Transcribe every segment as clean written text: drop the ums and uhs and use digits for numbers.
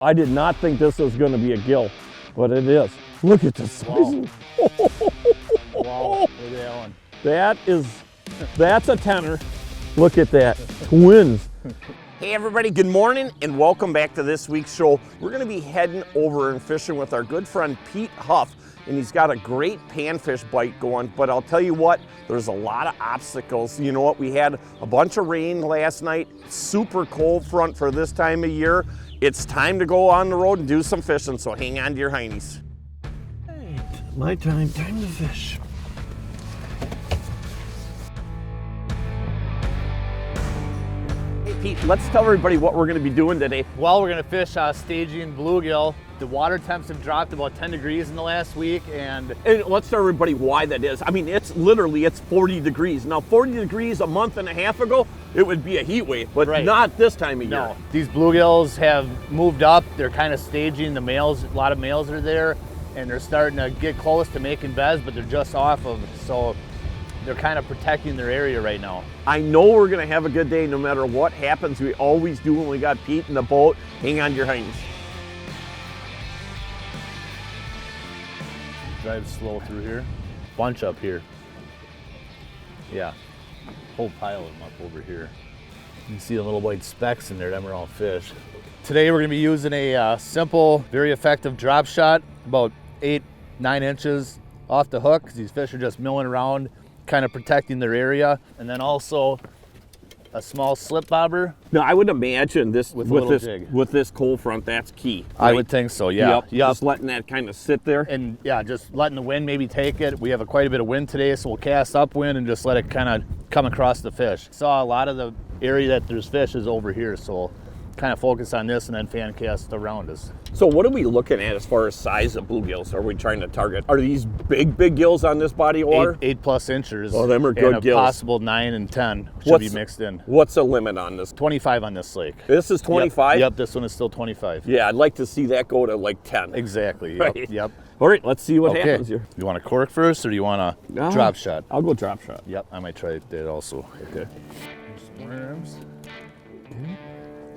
I did not think this was going to be a gill, but it is. Look at the size. Wow, look at that one. That's a tenor. Look at that, twins. Hey everybody, good morning and welcome back to this week's show. We're gonna be heading over and fishing with our good friend Pete Hupf, and he's got a great panfish bite going, but I'll tell you what, there's a lot of obstacles. You know what, we had a bunch of rain last night, super cold front for this time of year. It's time to go on the road and do some fishing, so hang on to your heinies. Hey, my time to fish. Pete, let's tell everybody what we're going to be doing today. Well, we're going to fish staging bluegill. The water temps have dropped about 10 degrees in the last week, and let's tell everybody why that is. I mean, it's 40 degrees. Now, 40 degrees a month and a half ago, it would be a heat wave, but not this time of year. No, these bluegills have moved up. They're kind of staging. The males, a lot of males are there, and they're starting to get close to making beds, but they're just off of it. So they're kind of protecting their area right now. I know we're going to have a good day no matter what happens. We always do when we got Pete in the boat. Hang on to your heinies. Drive slow through here. Bunch up here. Yeah. Whole pile of them up over here. You can see the little white specks in there. Them are all fish. Today we're going to be using a simple, very effective drop shot, about 8-9 inches off the hook, because these fish are just milling around, kind of protecting their area. And then also a small slip bobber. Now I would imagine this with this cold front, that's key. Right? I would think so, yeah. Yep. Just letting that kind of sit there. And yeah, just letting the wind maybe take it. We have quite a bit of wind today, so we'll cast upwind and just let it kind of come across the fish. Saw a lot of the area that there's fish is over here, so we'll kind of focus on this and then fan cast around us. So what are we looking at as far as size of bluegills are we trying to target? Are these big gills on this body of water? 8+ inches. Oh, them are good and gills. Possible 9 and 10 should be mixed in. What's the limit on this? 25 on this lake. This is 25? Yep, this one is still 25. Yeah, I'd like to see that go to like 10. Exactly, yep, Right. yep. All right, let's see what happens here. You want a cork first, or do you want a drop shot? I'll go drop shot. Yep, I might try that also. Okay. There's some worms. Okay.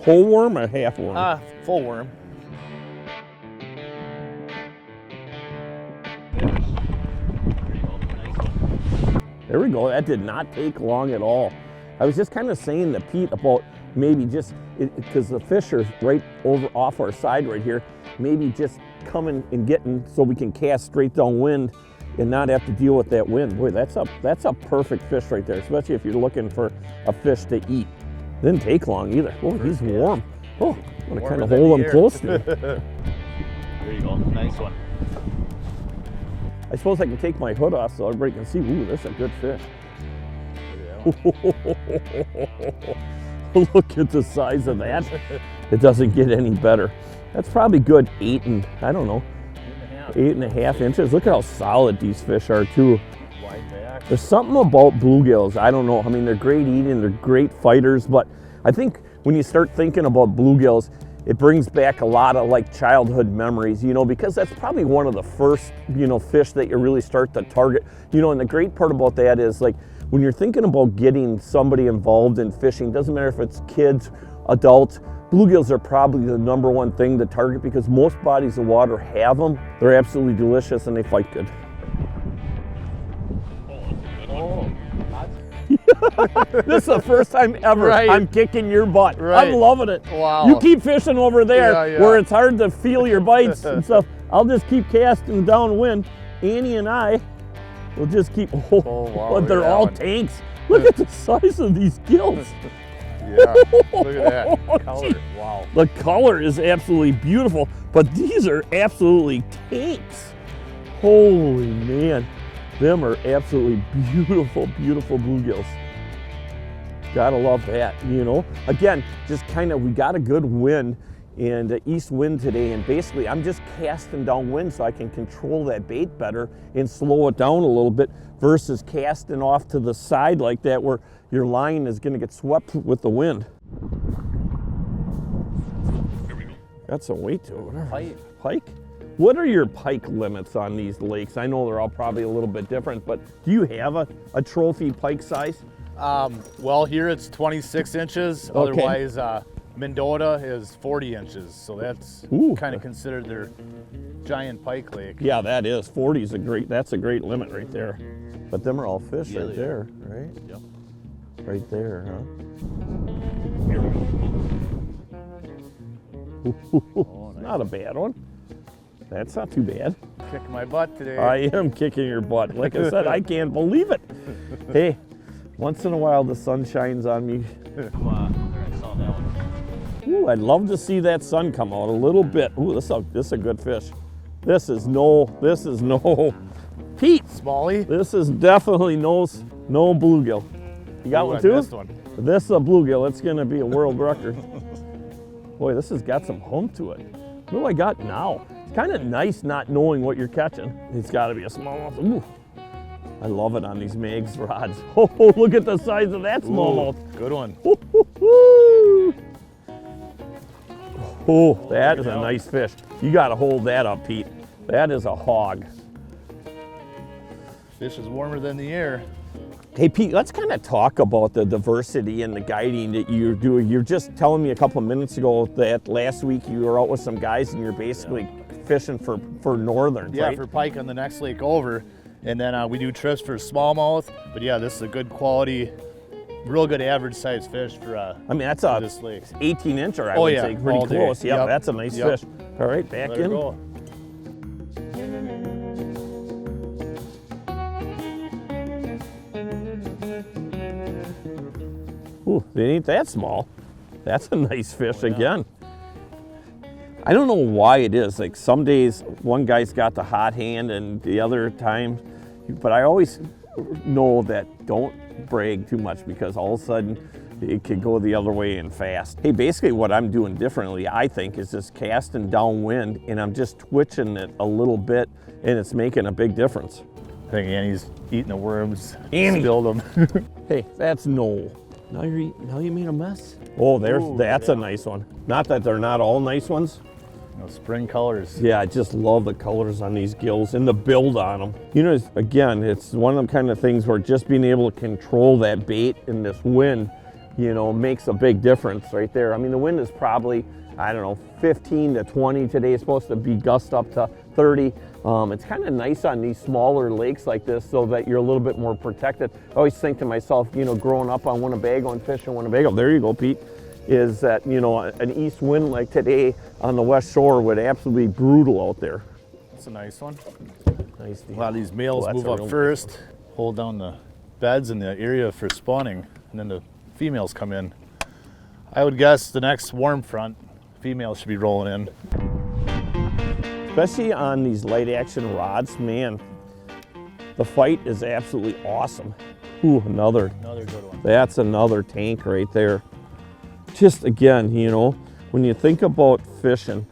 Whole worm or half worm? Full worm. There we go. That did not take long at all. I was just kind of saying to Pete about maybe just, because the fish are right over off our side right here, maybe just coming and getting so we can cast straight downwind and not have to deal with that wind. Boy, that's a perfect fish right there, especially if you're looking for a fish to eat. Didn't take long either. Oh, he's warm. Oh, I'm gonna kind of hold him close to me. There you go, nice one. I suppose I can take my hood off so everybody can see. Ooh, that's a good fish. Look at the size of that. It doesn't get any better. That's probably good 8.5 inches. Look at how solid these fish are too. Wide back. There's something about bluegills. I don't know. I mean, they're great eating, they're great fighters, but I think when you start thinking about bluegills, it brings back a lot of like childhood memories, you know, because that's probably one of the first, you know, fish that you really start to target. You know, and the great part about that is like when you're thinking about getting somebody involved in fishing, doesn't matter if it's kids, adults, bluegills are probably the #1 thing to target because most bodies of water have them. They're absolutely delicious and they fight good. This is the first time ever I'm kicking your butt. I'm loving it. Wow. You keep fishing over there where it's hard to feel your bites and stuff. I'll just keep casting downwind. Annie and I will just keep, but they're all tanks. Look at the size of these gills. Yeah, look at that color. Wow. The color is absolutely beautiful, but these are absolutely tanks. Holy man. Them are absolutely beautiful, beautiful bluegills. Gotta love that, you know. Again, just kind of, we got a good wind and east wind today, and basically I'm just casting downwind so I can control that bait better and slow it down a little bit versus casting off to the side like that where your line is gonna get swept with the wind. Got some weight to it. Pike? What are your pike limits on these lakes? I know they're all probably a little bit different, but do you have a trophy pike size? Well, here it's 26 inches. Okay. Otherwise, Mendota is 40 inches, so that's Ooh. kind of considered their giant pike lake. Yeah, that is. 40 is that's a great limit right there. But them are all fish Yeah, right they there, right? Yep. Right there, huh? Oh, nice. Not a bad one. That's not too bad. Kick my butt today. I am kicking your butt. Like I said, I can't believe it. Hey, once in a while the sun shines on me. I saw that one. Ooh, I'd love to see that sun come out a little bit. Ooh, this is a good fish. This is no Pete. Smalley. This is definitely no bluegill. You got Ooh, one I too? missed one. This is a bluegill. It's gonna be a world record. Boy, this has got some hump to it. What do I got now? It's kind of nice not knowing what you're catching. It's got to be a smallmouth. Ooh, I love it on these Megs rods. Oh, look at the size of that smallmouth. Good one. Oh, that is a nice fish. You got to hold that up, Pete. That is a hog. Fish is warmer than the air. Hey, Pete, let's kind of talk about the diversity and the guiding that you're doing. You're just telling me a couple of minutes ago that last week you were out with some guys and you're basically fishing for northerns, Yeah, right? for pike on the next lake over. And then we do trips for smallmouth. But yeah, this is a good quality, real good average size fish for I mean, that's for a this lake. 18-incher, I Oh, would yeah, say. Pretty all day. close. Yep, Yep. that's a nice Yep. fish. All right, back Let her in. go. Ooh, they ain't that small. That's a nice fish again. I don't know why it is. Like some days, one guy's got the hot hand and the other time, but I always know that don't brag too much because all of a sudden it could go the other way and fast. Hey, basically what I'm doing differently, I think, is just casting downwind and I'm just twitching it a little bit and it's making a big difference. I think Annie's eating the worms. Annie. Spilled them. Hey, that's no. Now you made a mess. Oh, that's a nice one. Not that they're not all nice ones. Spring colors. Yeah, I just love the colors on these gills and the build on them. You know, again, it's one of them kind of things where just being able to control that bait in this wind, you know, makes a big difference right there. I mean, the wind is probably, I don't know, 15 to 20 today. It's supposed to be gust up to 30. It's kind of nice on these smaller lakes like this so that you're a little bit more protected. I always think to myself, you know, growing up on Winnebago and fishing Winnebago, there you go, Pete, is that, you know, an east wind like today on the west shore would absolutely be brutal out there. That's a nice one. Nice deal. A lot of these males Oh, that's move a up real first, hold down the beds in the area for spawning, and then the females come in. I would guess the next warm front, females should be rolling in. Especially on these light action rods, man, the fight is absolutely awesome. Ooh, another good one. That's another tank right there. Just again, you know, when you think about fishing,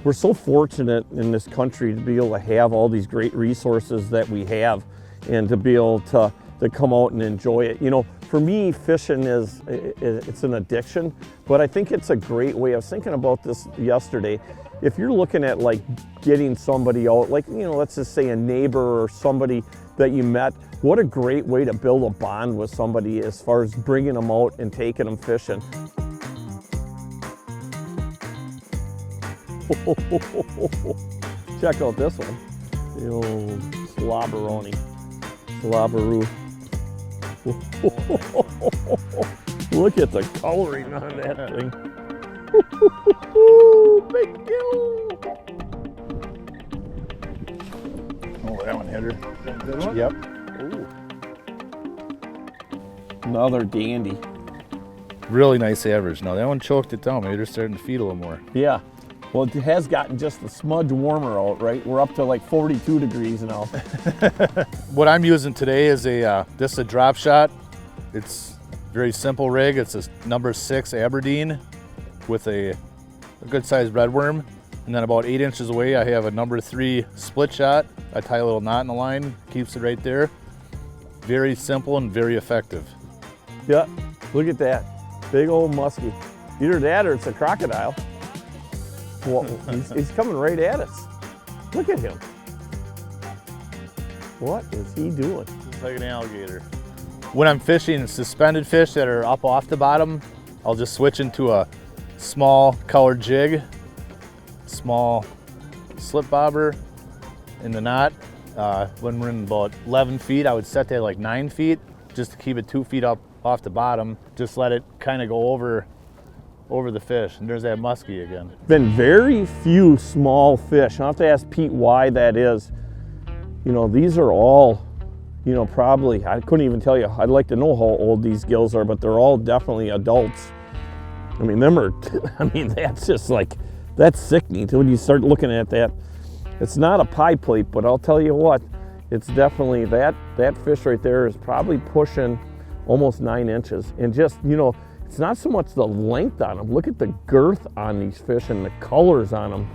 we're so fortunate in this country to be able to have all these great resources that we have and to be able to come out and enjoy it. You know, for me, fishing it's an addiction, but I think it's a great way. I was thinking about this yesterday. If you're looking at like getting somebody out, like, you know, let's just say a neighbor or somebody that you met, what a great way to build a bond with somebody as far as bringing them out and taking them fishing. Check out this one, the old slobberoni, slobberoo. Look at the coloring on that thing. Big gill. Oh, that one hit her. That one? Yep. Ooh. Another dandy. Really nice average. Now that one choked it down. Maybe they're starting to feed a little more. Yeah. Well, it has gotten just a smudge warmer out, right? We're up to like 42 degrees now. What I'm using today is this is a drop shot. It's a very simple rig. It's a number 6 Aberdeen with a good sized redworm. And then about 8 inches away, I have a number 3 split shot. I tie a little knot in the line, keeps it right there. Very simple and very effective. Yeah, look at that. Big old muskie. Either that or it's a crocodile. Well, he's coming right at us. Look at him. What is he doing? It's like an alligator. When I'm fishing suspended fish that are up off the bottom, I'll just switch into a small colored jig, small slip bobber in the knot. When we're in about 11 feet, I would set that like 9 feet just to keep it 2 feet up off the bottom. Just let it kind of go over the fish. And there's that muskie again. Been very few small fish. I'll have to ask Pete why that is. You know, these are all, you know, probably, I couldn't even tell you. I'd like to know how old these gills are, but they're all definitely adults. I mean, that's just like, that's sickening when you start looking at that. It's not a pie plate, but I'll tell you what, it's definitely, that fish right there is probably pushing almost 9 inches. And just, you know, it's not so much the length on them. Look at the girth on these fish and the colors on them.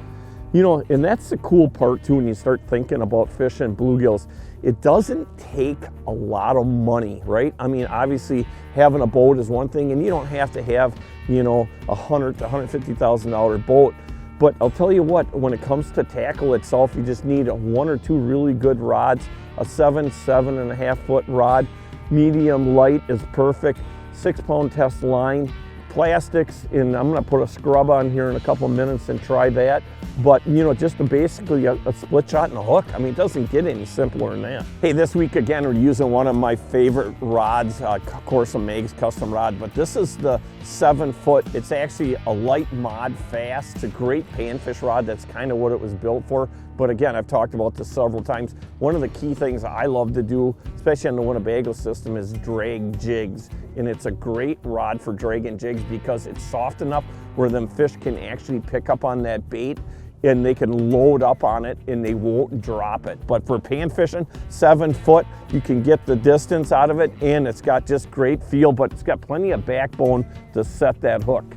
You know, and that's the cool part too when you start thinking about fishing bluegills. It doesn't take a lot of money, right? I mean, obviously having a boat is one thing, and you don't have to have, you know, $100,000 to $150,000 boat. But I'll tell you what, when it comes to tackle itself, you just need 1 or 2 really good rods, a 7.5 foot rod, medium light is perfect, 6-pound test line, plastics, and I'm gonna put a scrub on here in a couple of minutes and try that. But you know, just basically a split shot and a hook. I mean, it doesn't get any simpler than that. Hey, this week again, we're using one of my favorite rods, of course, a Meg's custom rod, but this is the 7 foot. It's actually a light mod fast. It's a great panfish rod. That's kind of what it was built for. But again, I've talked about this several times. One of the key things I love to do, especially on the Winnebago system, is drag jigs. And it's a great rod for dragging jigs because it's soft enough where them fish can actually pick up on that bait and they can load up on it and they won't drop it. But for pan fishing, 7 foot, you can get the distance out of it, and it's got just great feel, but it's got plenty of backbone to set that hook.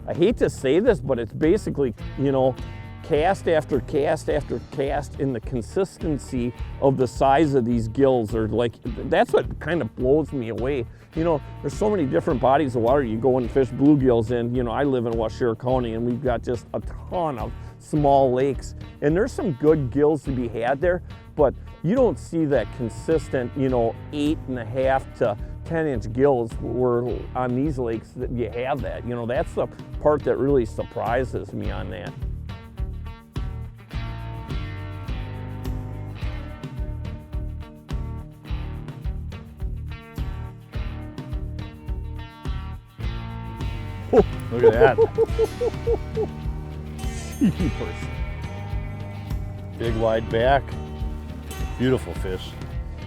I hate to say this, but it's basically, you know, cast after cast after cast, in the consistency of the size of these gills are like, that's what kind of blows me away. You know, there's so many different bodies of water you go and fish bluegills in. You know, I live in Washoe County and we've got just a ton of small lakes, and there's some good gills to be had there, but you don't see that consistent, you know, 8.5 to 10-inch gills where on these lakes that you have that. You know, that's the part that really surprises me on that. Look at that. Big wide back, beautiful fish.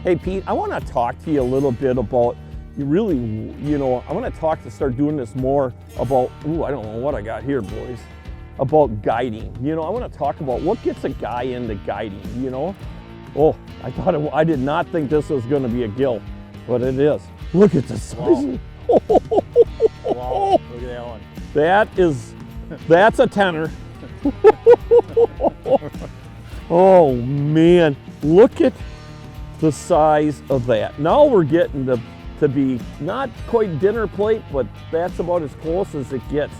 Hey Pete, I want to talk to you a little bit about, I want to start doing this more about, I don't know what I got here, boys, about guiding. You know, I want to talk about what gets a guy into guiding, you know? Oh, I did not think this was going to be a gill, but it is. Look at the size. Wow, look at that one. That's a tenor. Oh man, look at the size of that. Now we're getting to be not quite dinner plate, but that's about as close as it gets.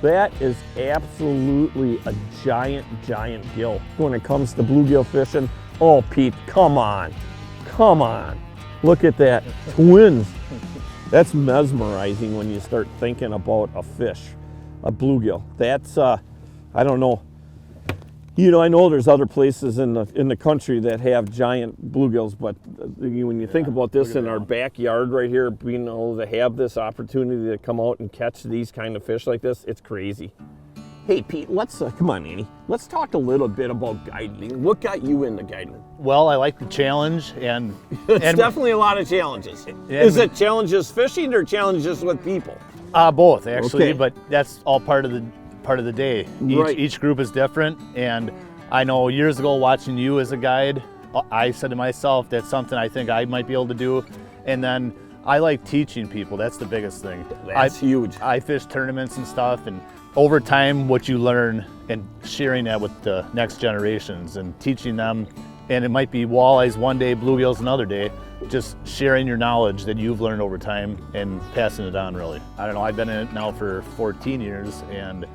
That is absolutely a giant, giant gill. When it comes to bluegill fishing, oh Pete, come on. Look at that, twins. That's mesmerizing when you start thinking about a fish, a bluegill. That's, I don't know. You know, I know there's other places in the country that have giant bluegills, but when you think about this in our backyard right here, being able to have this opportunity to come out and catch these kind of fish like this, it's crazy. Hey Pete, let's, come on Annie, let's talk a little bit about guiding. What got you into guiding? Well, I like the challenge, and it's definitely a lot of challenges. Is it challenges fishing or challenges with people? Both actually, Okay. but that's all part of the day. Each group is different, and I know years ago watching you as a guide, I said to myself, that's something I think I might be able to do. And then I like teaching people. That's the biggest thing. That's huge. I fish tournaments and stuff, and over time what you learn and sharing that with the next generations and teaching them, and it might be walleyes one day, bluegills another day, just sharing your knowledge that you've learned over time and passing it on really. I don't know, I've been in it now for 14 years, and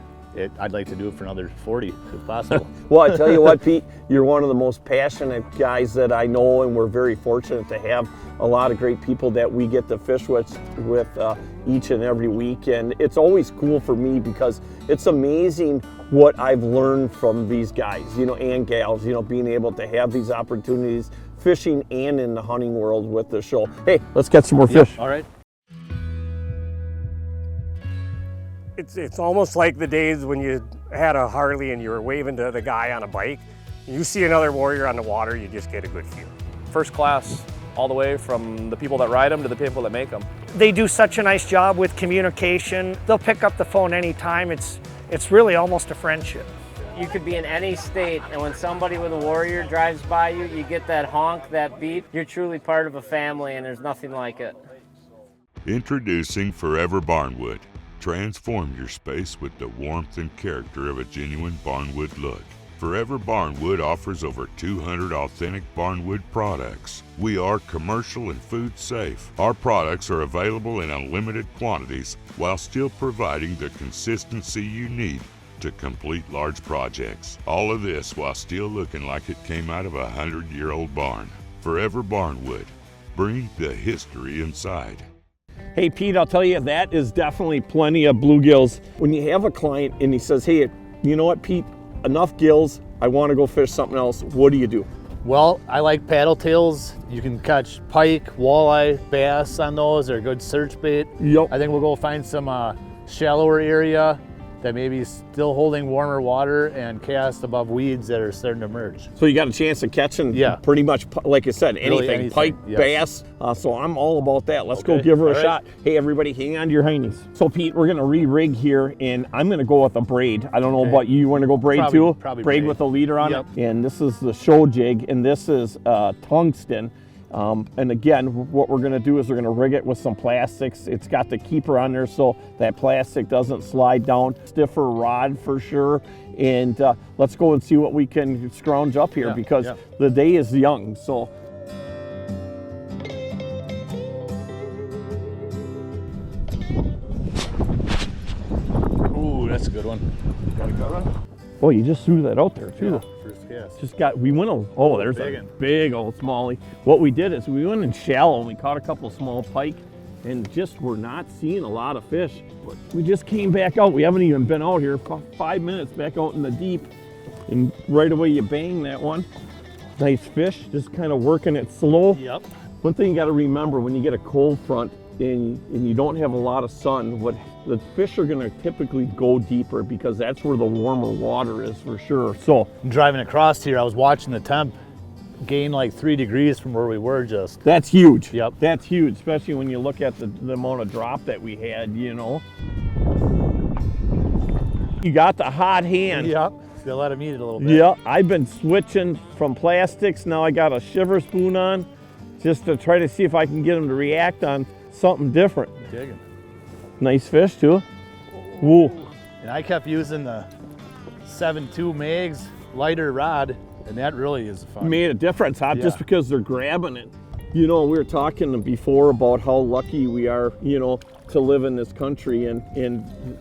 I'd like to do it for another 40 if possible. Well, I tell you what, Pete, you're one of the most passionate guys that I know, and we're very fortunate to have a lot of great people that we get to fish with each and every week. And it's always cool for me because it's amazing what I've learned from these guys, and gals, being able to have these opportunities fishing and in the hunting world with the show. Hey, let's get some more fish. Yep. All right. It's almost like the days when you had a Harley and you were waving to the guy on a bike. You see another warrior on the water, you just get a good feel. First class, all the way from the people that ride them to the people that make them. They do such a nice job with communication. They'll pick up the phone anytime. It's really almost a friendship. You could be in any state, and when somebody with a warrior drives by you, you get that honk, that beep. You're truly part of a family, and there's nothing like it. Introducing Forever Barnwood. Transform your space with the warmth and character of a genuine barnwood look. Forever Barnwood offers over 200 authentic barnwood products. We are commercial and food safe. Our products are available in unlimited quantities while still providing the consistency you need to complete large projects. All of this while still looking like it came out of a 100-year-old barn. Forever Barnwood. Bring the history inside. Hey, Pete, I'll tell you, that is definitely plenty of bluegills. When you have a client and he says, hey, you know what, Pete, enough gills, I want to go fish something else, what do you do? Well, I like paddle tails. You can catch pike, walleye, bass on those. They're a good search bait. Yep. I think we'll go find some shallower area that maybe is still holding warmer water and cast above weeds that are starting to emerge. So you got a chance of catching pretty much, like you said, Really anything. Pike, yes. bass. So I'm all about that. Let's go give her a shot. Hey, everybody, hang on to your heinies. So, Pete, we're going to re-rig here, and I'm going to go with a braid. I don't know about you. You want to go braid too? Probably braid with a leader on it. And this is the show jig, and this is tungsten. And again, what we're gonna do is we're gonna rig it with some plastics. It's got the keeper on there so that plastic doesn't slide down. Stiffer rod for sure. And let's go and see what we can scrounge up here because the day is young. So. Ooh, that's a good one. Got a good one? Oh, you just threw that out there too. First cast. Just got, we went, oh, there's a big old smallie. What we did is we went in shallow and we caught a couple small pike and just we're not seeing a lot of fish. But we just came back out. We haven't even been out here for 5 minutes back out in the deep. And right away you bang that one. Nice fish, just kind of working it slow. Yep. One thing you got to remember when you get a cold front and you don't have a lot of sun, what the fish are going to typically go deeper because that's where the warmer water is for sure. So driving across here, I was watching the temp gain like 3 degrees from where we were just. That's huge. Yep. That's huge, especially when you look at the amount of drop that we had, you know. You got the hot hand. Yep. Still let him eat it a little bit. Yeah, I've been switching from plastics. Now I got a shiver spoon on just to try to see if I can get him to react on something different. Digging. Nice fish too. Woo. And I kept using the 7.2 mags lighter rod, and that really is fun. Made a difference, huh? Just because they're grabbing it. You know, we were talking before about how lucky we are, you know, to live in this country and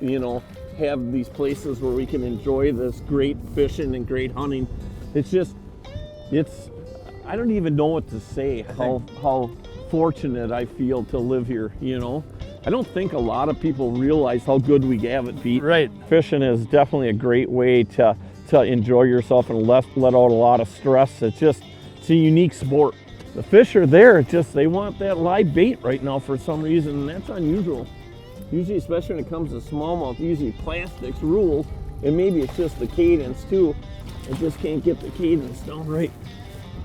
you know, have these places where we can enjoy this great fishing and great hunting. It's just, I don't even know what to say, how fortunate I feel to live here, you know. I don't think a lot of people realize how good we have it, Pete. Right. Fishing is definitely a great way to enjoy yourself and let out a lot of stress. It's a unique sport. The fish are there, it's just they want that live bait right now for some reason, and that's unusual. Usually, especially when it comes to smallmouth, usually plastics rule, and maybe it's just the cadence too. I just can't get the cadence down right.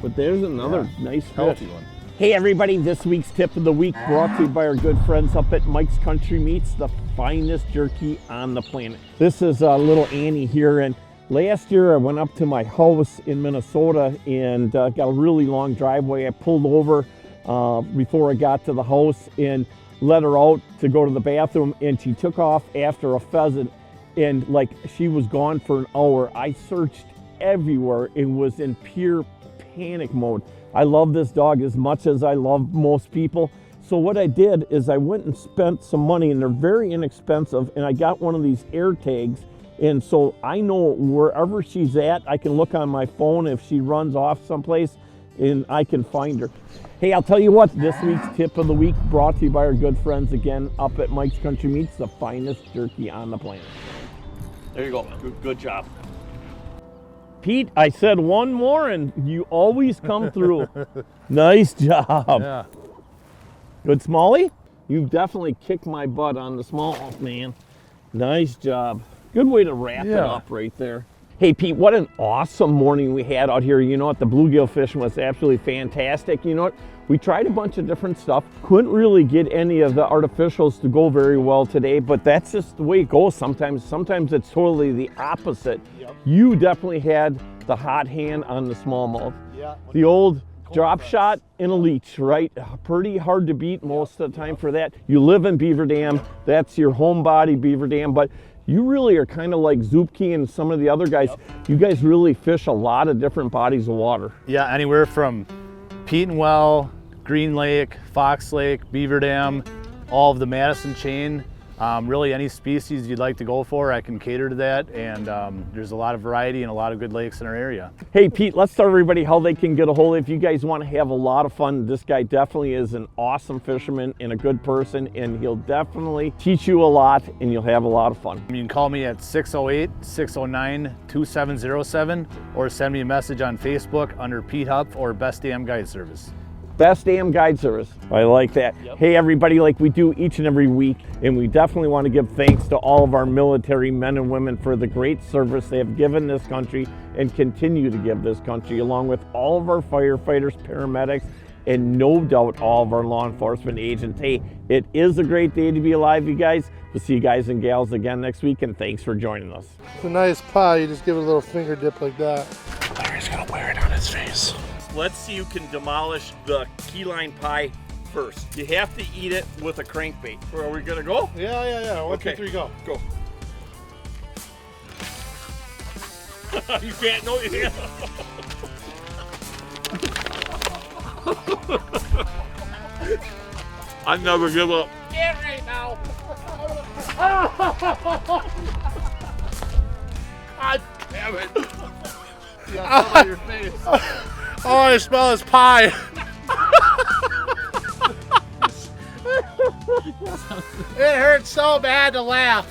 But there's another nice fish. Healthy one. Hey everybody, this week's tip of the week brought to you by our good friends up at Mike's Country Meats, the finest jerky on the planet. This is little Annie here, and last year I went up to my house in Minnesota and got a really long driveway. I pulled over before I got to the house and let her out to go to the bathroom, and she took off after a pheasant, and like she was gone for an hour. I searched everywhere and was in pure panic mode. I love this dog as much as I love most people. So what I did is I went and spent some money, and they're very inexpensive, and I got one of these air tags, And so I know wherever she's at, I can look on my phone if she runs off someplace and I can find her. Hey, I'll tell you what, this week's tip of the week brought to you by our good friends again up at Mike's Country Meats, the finest jerky on the planet. There you go. Good job. Pete, I said one more and you always come through. Nice job. Yeah. Good smallie? You've definitely kicked my butt on the smallmouth, man. Nice job. Good way to wrap it up right there. Hey Pete, what an awesome morning we had out here. You know what, the bluegill fishing was absolutely fantastic. You know what, we tried a bunch of different stuff. Couldn't really get any of the artificials to go very well today, but that's just the way it goes sometimes. Sometimes it's totally the opposite. Yep. You definitely had the hot hand on the smallmouth. Yeah. The old drop shot in a leech, right? Pretty hard to beat most of the time for that. You live in Beaver Dam, that's your home body, Beaver Dam, but you really are kind of like Zupke and some of the other guys. Yep. You guys really fish a lot of different bodies of water. Yeah, anywhere from Pete and Well, Green Lake, Fox Lake, Beaver Dam, all of the Madison chain. Really any species you'd like to go for, I can cater to that, and there's a lot of variety and a lot of good lakes in our area. Hey Pete, let's tell everybody how they can get a hold of you. If you guys want to have a lot of fun, this guy definitely is an awesome fisherman and a good person, and he'll definitely teach you a lot and you'll have a lot of fun. You can call me at 608-609-2707 or send me a message on Facebook under Pete Hupf or Best Damn Guide Service. Best Damn Guide Service. I like that. Yep. Hey everybody, like we do each and every week, and we definitely want to give thanks to all of our military men and women for the great service they have given this country and continue to give this country, along with all of our firefighters, paramedics, and no doubt all of our law enforcement agents. Hey, it is a great day to be alive, you guys. We'll see you guys and gals again next week, and thanks for joining us. It's a nice pie, you just give it a little finger dip like that. Larry's gonna wear it on his face. Let's see who can demolish the key line pie first. You have to eat it with a crankbait. Are we gonna go? Yeah. 1, 2, 3, go. Go. You can't, no, you can't. I never give up. Get right now. God damn it. Your face. All I smell is pie. It hurts so bad to laugh.